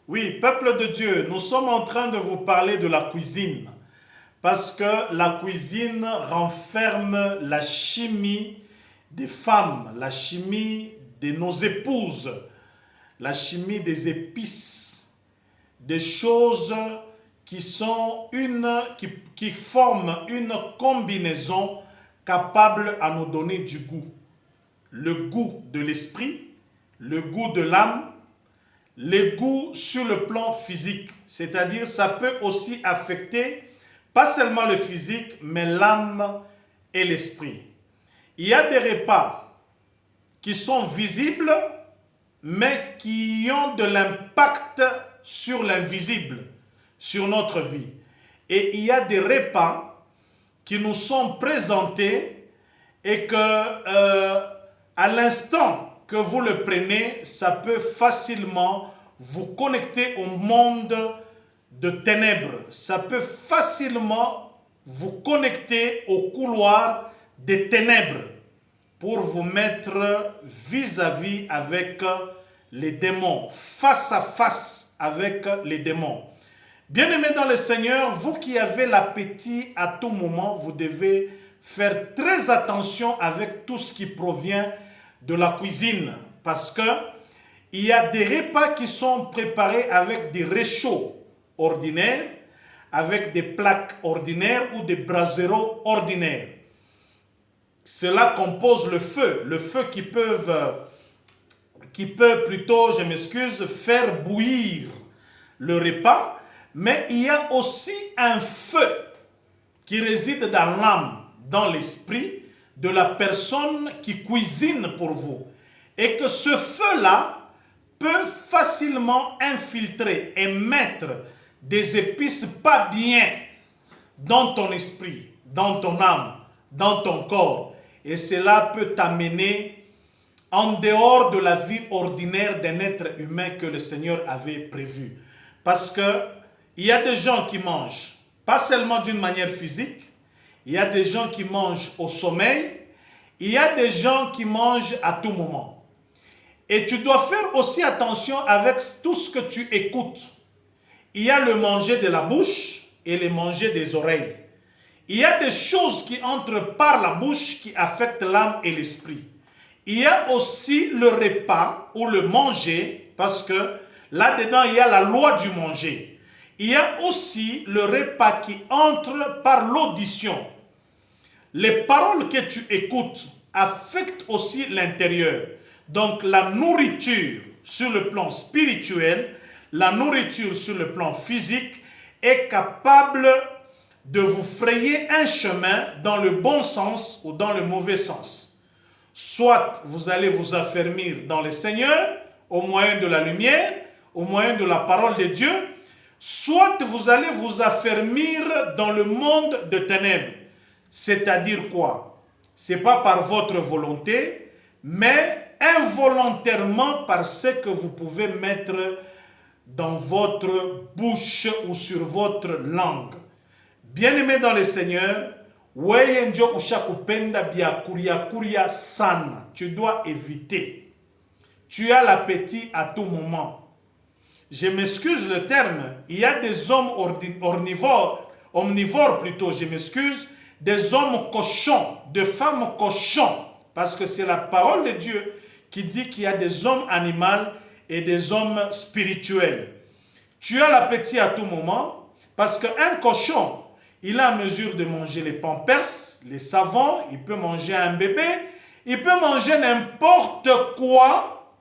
Oui, peuple de Dieu, nous sommes en train de vous parler de la cuisine. Parce que la cuisine renferme la chimie des femmes, la chimie de nos épouses, la chimie des épices, des choses qui forment une combinaison capable à nous donner du goût. Le goût de l'esprit, le goût de l'âme, les goûts sur le plan physique. C'est-à-dire, ça peut aussi affecter pas seulement le physique, mais l'âme et l'esprit. Il y a des repas qui sont visibles, mais qui ont de l'impact sur l'invisible, sur notre vie. Et il y a des repas qui nous sont présentés et que, à l'instant que vous le prenez, ça peut facilement vous connecter au monde de ténèbres. Ça peut facilement vous connecter au couloir des ténèbres pour vous mettre vis-à-vis avec les démons, face à face avec les démons. Bien-aimés dans le Seigneur, vous qui avez l'appétit à tout moment, vous devez faire très attention avec tout ce qui provient de la cuisine, parce que il y a des repas qui sont préparés avec des réchauds ordinaires, avec des plaques ordinaires ou des braseros ordinaires. Cela compose le feu qui peut plutôt, je m'excuse, faire bouillir le repas, mais il y a aussi un feu qui réside dans l'âme, dans l'esprit de la personne qui cuisine pour vous. Et que ce feu-là peut facilement infiltrer et mettre des épices pas bien dans ton esprit, dans ton âme, dans ton corps. Et cela peut t'amener en dehors de la vie ordinaire d'un être humain que le Seigneur avait prévu. Parce que il y a des gens qui mangent, pas seulement d'une manière physique, il y a des gens qui mangent au sommeil, il y a des gens qui mangent à tout moment. Et tu dois faire aussi attention avec tout ce que tu écoutes. Il y a le manger de la bouche et le manger des oreilles. Il y a des choses qui entrent par la bouche qui affectent l'âme et l'esprit. Il y a aussi le repas ou le manger, parce que là-dedans, il y a la loi du manger. Il y a aussi le repas qui entre par l'audition. Les paroles que tu écoutes affectent aussi l'intérieur. Donc la nourriture sur le plan spirituel, la nourriture sur le plan physique est capable de vous frayer un chemin dans le bon sens ou dans le mauvais sens. Soit vous allez vous affermir dans le Seigneur au moyen de la lumière, au moyen de la parole de Dieu, soit vous allez vous affermir dans le monde de ténèbres. C'est-à-dire quoi? Ce n'est pas par votre volonté, mais involontairement par ce que vous pouvez mettre dans votre bouche ou sur votre langue. Bien-aimé dans le Seigneur, tu dois éviter. Tu as l'appétit à tout moment. Je m'excuse le terme, il y a des hommes omnivores plutôt, je m'excuse, des hommes cochons, de femmes cochons, parce que c'est la parole de Dieu qui dit qu'il y a des hommes animaux et des hommes spirituels. Tu as l'appétit à tout moment, parce qu'un cochon, il est en mesure de manger les pampers, les savons, il peut manger un bébé, il peut manger n'importe quoi.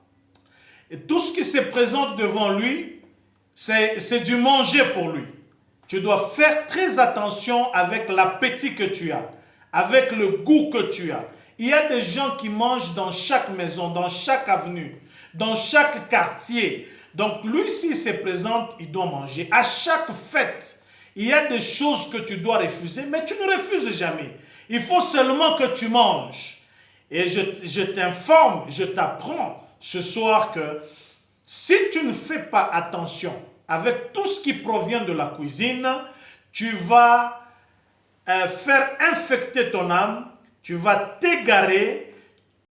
Et tout ce qui se présente devant lui, c'est du manger pour lui. Tu dois faire très attention avec l'appétit que tu as, avec le goût que tu as. Il y a des gens qui mangent dans chaque maison, dans chaque avenue, dans chaque quartier. Donc lui, s'il se présente, il doit manger. À chaque fête, il y a des choses que tu dois refuser, mais tu ne refuses jamais. Il faut seulement que tu manges. Et je t'informe, je t'apprends ce soir que si tu ne fais pas attention avec tout ce qui provient de la cuisine, tu vas faire infecter ton âme, tu vas t'égarer